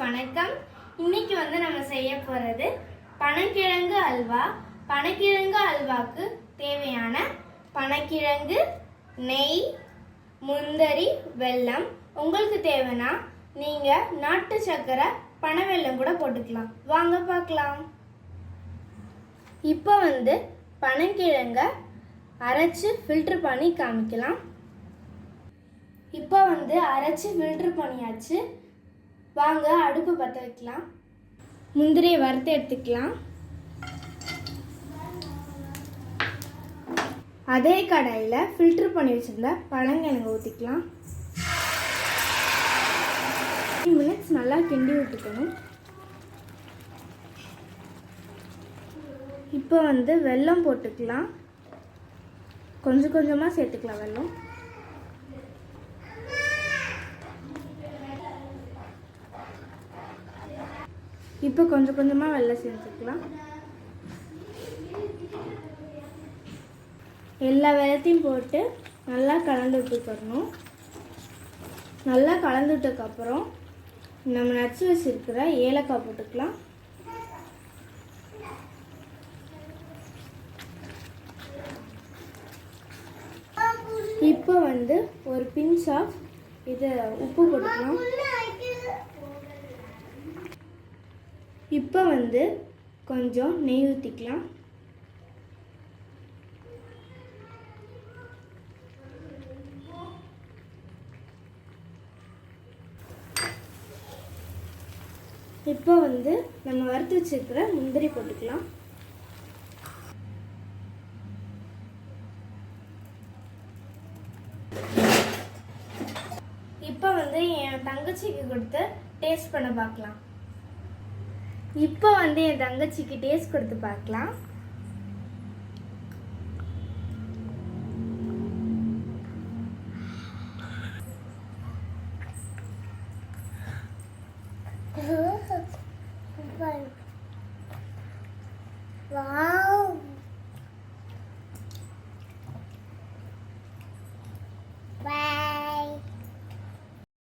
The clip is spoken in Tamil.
வணக்கம். இன்னைக்கு நம்ம செய்ய போறது பனங்கிழங்கு அல்வா. பனங்கிழங்கு அல்வாக்கு தேவையான பனங்கிழங்கு, நெய், முந்திரி, வெல்லம். உங்களுக்கு தேவைன்னா நீங்க நாட்டு சர்க்கரை, பனவெல்லம் கூட போட்டுக்கலாம். வாங்க பார்க்கலாம். இப்போ பனங்கிழங்க அரைச்சு ஃபில்டர் பண்ணி காமிக்கலாம். இப்போ அரைச்சு ஃபில்டர் பண்ணியாச்சு. வாங்க அடுப்பு பற்ற வைக்கலாம். முந்திரியை வறுத்து எடுத்துக்கலாம். அதே கடாயில் ஃபில்டர் பண்ணி வச்சிருந்த பனங்கிழங்கு ஊற்றிக்கலாம். 10 மினிட்ஸ் நல்லா கிண்டி விட்டுக்கணும். இப்போ வெல்லம் போட்டுக்கலாம். கொஞ்சம் கொஞ்சமாக சேர்த்துக்கலாம் வெல்லம். இப்போ கொஞ்சம் கொஞ்சமாக வெல்லம் சேர்த்துக்கலாம். எல்லா வெல்லத்தையும் போட்டு நல்லா கலந்து விட்டுக்கணும். நல்லா கலந்து விட்டதுக்கப்புறம் நம்ம நச்சு வச்சிருக்கிற ஏலக்காய் போட்டுக்கலாம். இப்போ ஒரு பிஞ்ச் ஆஃப் இது உப்பு போட்டுக்கலாம். இப்போ கொஞ்சம் நெய் ஊற்றிக்கலாம். இப்போ நம்ம வறுத்து வச்சிருக்கிற முந்திரி போட்டுக்கலாம். இப்போ என் தங்கச்சிக்கு கொடுத்து டேஸ்ட் பண்ண பார்க்கலாம். இப்போ என் தங்கச்சிக்கு டேஸ்ட் கொடுத்து பார்க்கலாம்.